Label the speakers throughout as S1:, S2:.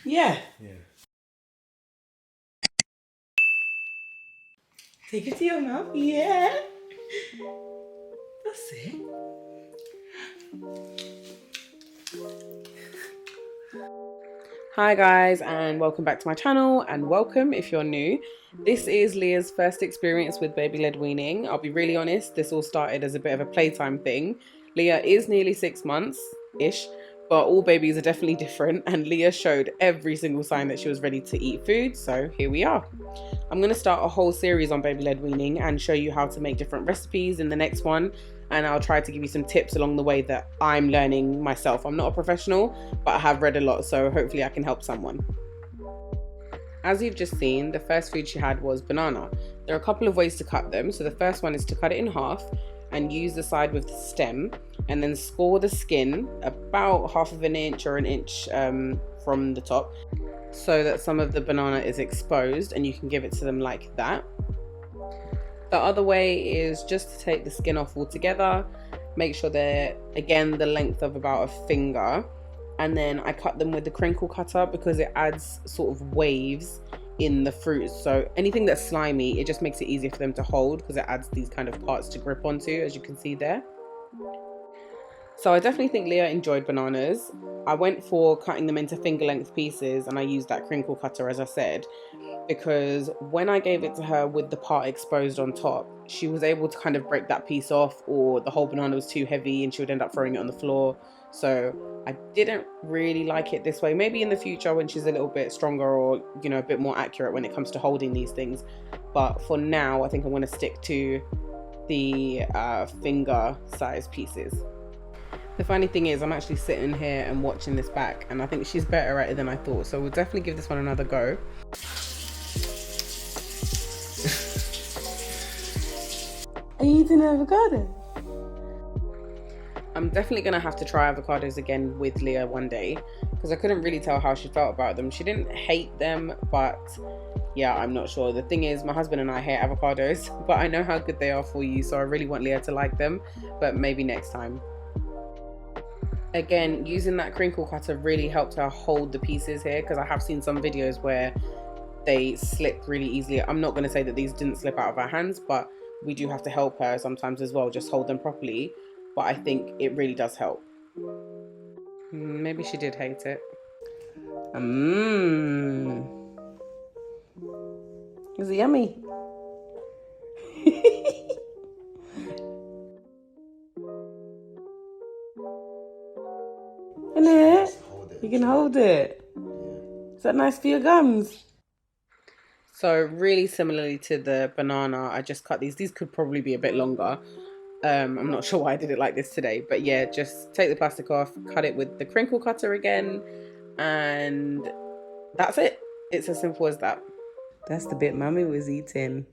S1: Yeah.
S2: Yeah.
S1: Take it to your mouth. Yeah. That's it. Hi guys, and welcome back to my channel, and welcome if you're new. This is Leah's first experience with baby-led weaning. I'll be really honest, this all started as a bit of a playtime thing. Leah is nearly 6 months-ish, but all babies are definitely different, and Leah showed every single sign that she was ready to eat food, so here we are. I'm going to start a whole series on baby-led weaning and show you how to make different recipes in the next one, and I'll try to give you some tips along the way that I'm learning myself. I'm not a professional, but I have read a lot, so hopefully I can help someone. As you've just seen, the first food she had was banana. There are a couple of ways to cut them. So the first one is to cut it in half and use the side with the stem, and then score the skin about half of an inch or an inch from the top, so that some of the banana is exposed, and you can give it to them like that. The other way is just to take the skin off altogether, make sure they're, again, the length of about a finger, and then I cut them with the crinkle cutter because it adds sort of waves in the fruits. So anything that's slimy, it just makes it easier for them to hold because it adds these kind of parts to grip onto, as you can see there. So I definitely think Leah enjoyed bananas. I went for cutting them into finger length pieces, and I used that crinkle cutter, as I said, because when I gave it to her with the part exposed on top, she was able to kind of break that piece off, or the whole banana was too heavy and she would end up throwing it on the floor. So I didn't really like it this way. Maybe in the future when she's a little bit stronger, or a bit more accurate when it comes to holding these things. But for now, I think I'm going to stick to the finger size pieces. The funny thing is, I'm actually sitting here and watching this back, and I think she's better at it than I thought. So we'll definitely give this one another go. Are you eating avocado? I'm definitely going to have to try avocados again with Leah one day, because I couldn't really tell how she felt about them. She didn't hate them, but yeah, I'm not sure. The thing is, my husband and I hate avocados, but I know how good they are for you, so I really want Leah to like them, but maybe next time. Again, using that crinkle cutter really helped her hold the pieces here, because I have seen some videos where they slip really easily. I'm not going to say that these didn't slip out of our hands, but we do have to help her sometimes as well, just hold them properly. But I think it really does help. Maybe she did hate it. Is it yummy? Isn't it? You can hold it. Is that nice for your gums? So really similarly to the banana, I just cut these. These could probably be a bit longer. I'm not sure why I did it like this today, but yeah, just take the plastic off, cut it with the crinkle cutter again, and that's it. It's as simple as that. That's the bit Mummy was eating.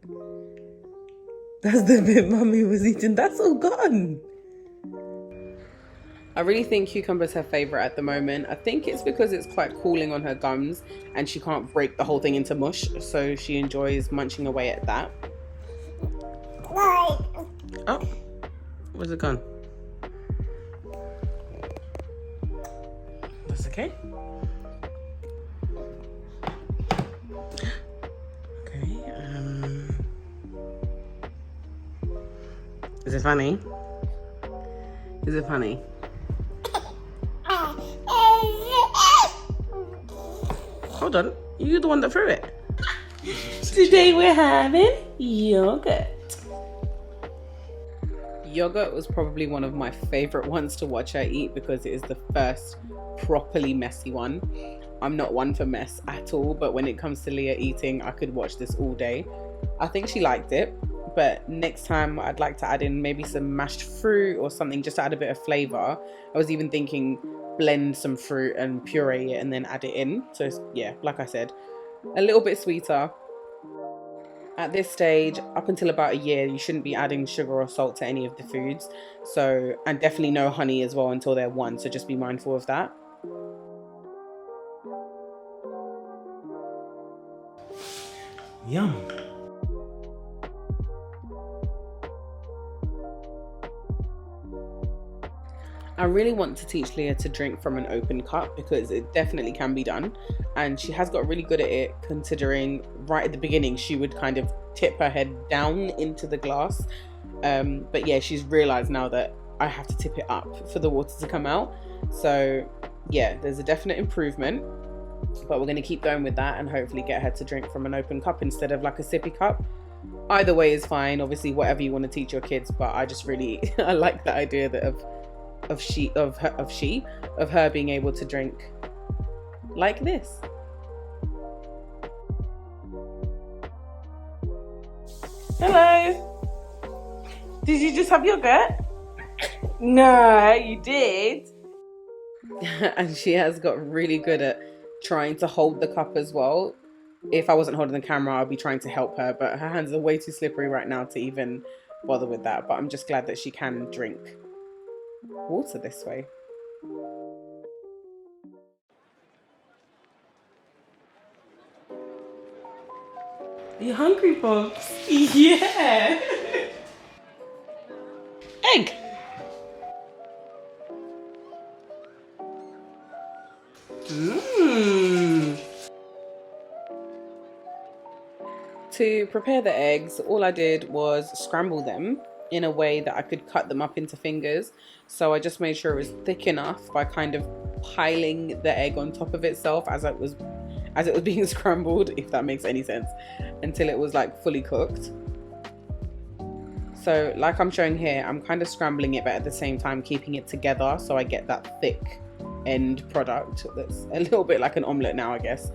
S1: That's the bit Mummy was eating. That's all gone. I really think cucumber's her favourite at the moment. I think it's because it's quite cooling on her gums and she can't break the whole thing into mush, so she enjoys munching away at that. Oh, where's it gone? That's okay. Okay, is it funny? Is it funny? Hold on, you're the one that threw it. Today we're having yogurt. Yogurt was probably one of my favorite ones to watch her eat because it is the first properly messy one. I'm not one for mess at all, but when it comes to Leah eating, I could watch this all day. I think she liked it, but next time I'd like to add in maybe some mashed fruit or something just to add a bit of flavor. I was even thinking blend some fruit and puree it and then add it in. So yeah, like I said, a little bit sweeter. At this stage, up until about a year, you shouldn't be adding sugar or salt to any of the foods. So, and definitely no honey as well until they're 1. So just be mindful of that.
S2: Yum.
S1: I really want to teach Leah to drink from an open cup because it definitely can be done, and she has got really good at it, considering right at the beginning she would kind of tip her head down into the glass, but yeah, she's realized now that I have to tip it up for the water to come out. So yeah, there's a definite improvement, but we're going to keep going with that and hopefully get her to drink from an open cup instead of like a sippy cup. Either way is fine, obviously, whatever you want to teach your kids, but I just really I like the idea that of her being able to drink like this. Hello. Did you just have yogurt? No, you did. And she has got really good at trying to hold the cup as well. If I wasn't holding the camera, I'd be trying to help her, but her hands are way too slippery right now to even bother with that. But I'm just glad that she can drink water this way. Are you hungry, Bobs? Yeah. Egg. To prepare the eggs, all I did was scramble them in a way that I could cut them up into fingers. So I just made sure it was thick enough by kind of piling the egg on top of itself as it was being scrambled, if that makes any sense, until it was like fully cooked. So like I'm showing here, I'm kind of scrambling it, but at the same time keeping it together so I get that thick end product that's a little bit like an omelette now, I guess.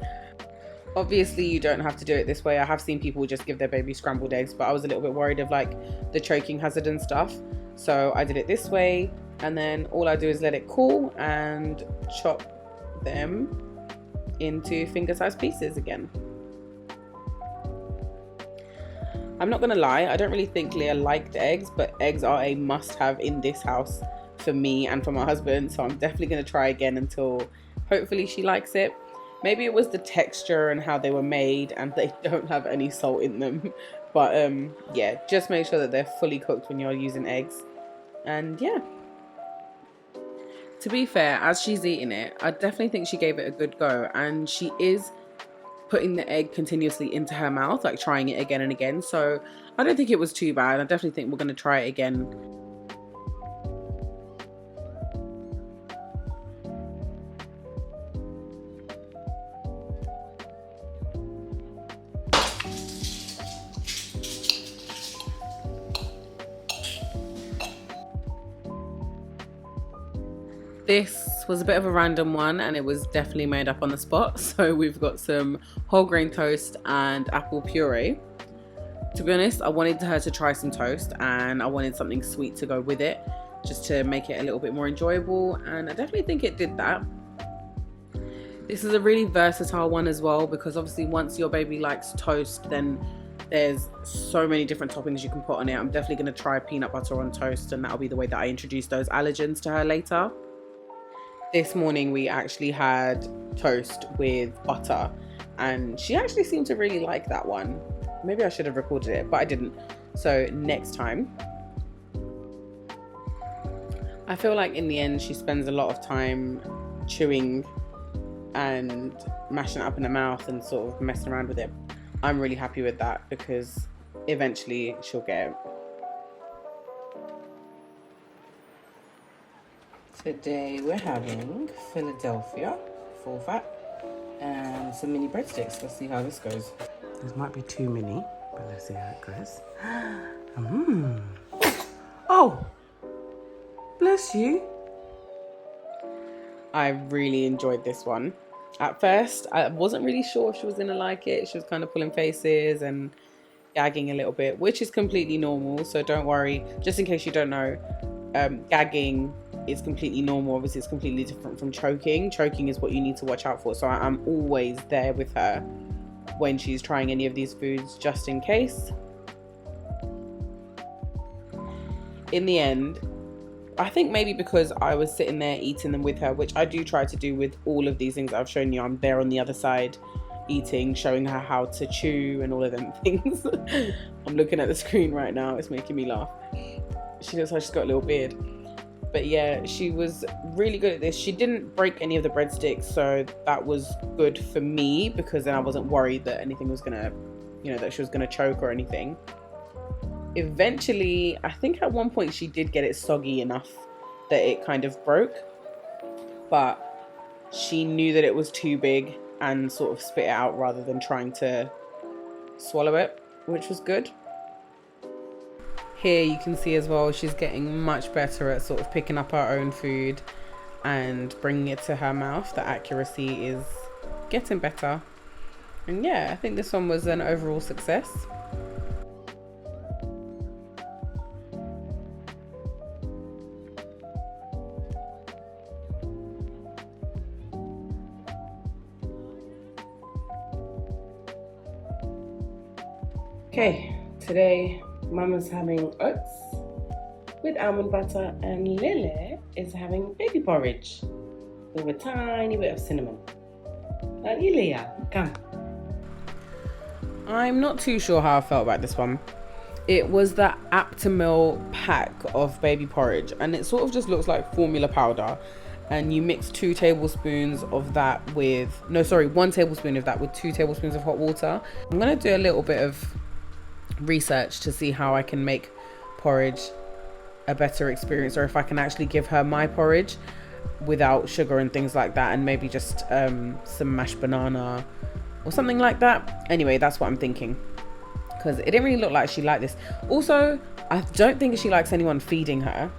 S1: Obviously you don't have to do it this way. I have seen people just give their baby scrambled eggs, but I was a little bit worried of like the choking hazard and stuff, so I did it this way. And then all I do is let it cool and chop them into finger-sized pieces again. I'm not gonna lie, I don't really think Leah liked eggs, but eggs are a must-have in this house for me and for my husband, so I'm definitely gonna try again until hopefully she likes it. Maybe it was the texture and how they were made, and they don't have any salt in them. But yeah, just make sure that they're fully cooked when you're using eggs. And yeah. To be fair, as she's eating it, I definitely think she gave it a good go. And she is putting the egg continuously into her mouth, like trying it again and again. So I don't think it was too bad. I definitely think we're going to try it again. This was a bit of a random one and it was definitely made up on the spot. So we've got some whole grain toast and apple puree. To be honest, I wanted her to try some toast and I wanted something sweet to go with it, just to make it a little bit more enjoyable, and I definitely think it did that. This is a really versatile one as well, because obviously once your baby likes toast, then there's so many different toppings you can put on it. I'm definitely going to try peanut butter on toast, and that'll be the way that I introduce those allergens to her later. This morning we actually had toast with butter and she actually seemed to really like that one. Maybe I should have recorded it, but I didn't. So next time. I feel like in the end she spends a lot of time chewing and mashing it up in her mouth and sort of messing around with it. I'm really happy with that because eventually she'll get it. Today we're having Philadelphia, full fat, and some mini breadsticks. Let's see how this goes. This might be too mini, but let's see how it goes. Oh, bless you. I really enjoyed this one. At first, I wasn't really sure if she was gonna like it. She was kind of pulling faces and gagging a little bit, which is completely normal. So don't worry. Just in case you don't know, gagging is completely normal. Obviously it's completely different from choking. Choking is what you need to watch out for, so I'm always there with her when she's trying any of these foods, just in case. In the end, I think maybe because I was sitting there eating them with her, which I do try to do with all of these things I've shown you, I'm there on the other side eating, showing her how to chew and all of them things. I'm looking at the screen right now, it's making me laugh. She looks like she's got a little beard. But yeah, she was really good at this. She didn't break any of the breadsticks, so that was good for me, because then I wasn't worried that anything was gonna, that she was gonna choke or anything. Eventually, I think at one point she did get it soggy enough that it kind of broke, but she knew that it was too big and sort of spit it out rather than trying to swallow it, which was good. Here you can see as well, she's getting much better at sort of picking up her own food and bringing it to her mouth. The accuracy is getting better. And yeah, I think this one was an overall success. Okay, today Mama's having oats with almond butter and Lily is having baby porridge with a tiny bit of cinnamon. Lilia, come. I'm not too sure how I felt about this one. It was the Aptamil pack of baby porridge, and it sort of just looks like formula powder, and you mix 2 tablespoons of that with, 1 tablespoon of that with 2 tablespoons of hot water. I'm gonna do a little bit of research to see how I can make porridge a better experience, or if I can actually give her my porridge without sugar and things like that, and maybe just some mashed banana or something like that. Anyway, that's what I'm thinking, because it didn't really look like she liked this. Also, I don't think she likes anyone feeding her.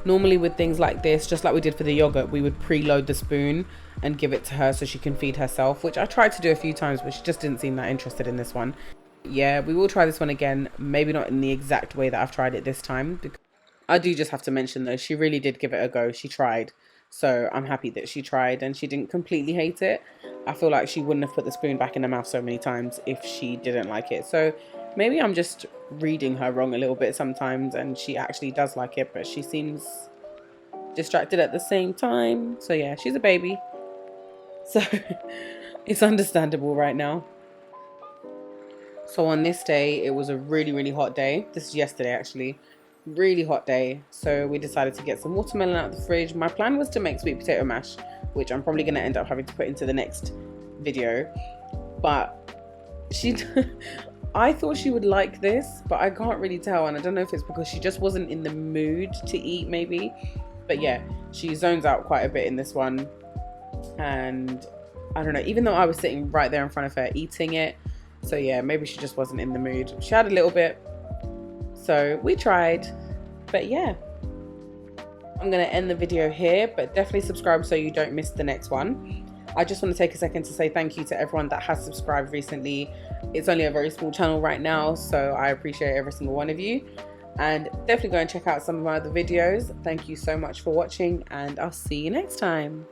S1: Normally with things like this, just like we did for the yogurt, we would preload the spoon and give it to her so she can feed herself, which I tried to do a few times, but she just didn't seem that interested in this one. Yeah, we will try this one again, maybe not in the exact way that I've tried it this time. I do just have to mention though, she really did give it a go. She tried, so I'm happy that she tried and she didn't completely hate it. I feel like she wouldn't have put the spoon back in her mouth so many times if she didn't like it. So maybe I'm just reading her wrong a little bit sometimes, and she actually does like it, but she seems distracted at the same time. So yeah, she's a baby, so it's understandable right now. So on this day, it was a really hot day. This is yesterday actually. Really hot day. So we decided to get some watermelon out of the fridge. My plan was to make sweet potato mash, which I'm probably going to end up having to put into the next video. But I thought she would like this, but I can't really tell. And I don't know if it's because she just wasn't in the mood to eat maybe. But yeah, she zones out quite a bit in this one. And I don't know, even though I was sitting right there in front of her eating it. So yeah, maybe she just wasn't in the mood. She had a little bit, so we tried. But yeah, I'm gonna end the video here, but definitely subscribe so you don't miss the next one. I just want to take a second to say thank you to everyone that has subscribed recently. It's only a very small channel right now, so I appreciate every single one of you. And definitely go and check out some of my other videos. Thank you so much for watching, and I'll see you next time.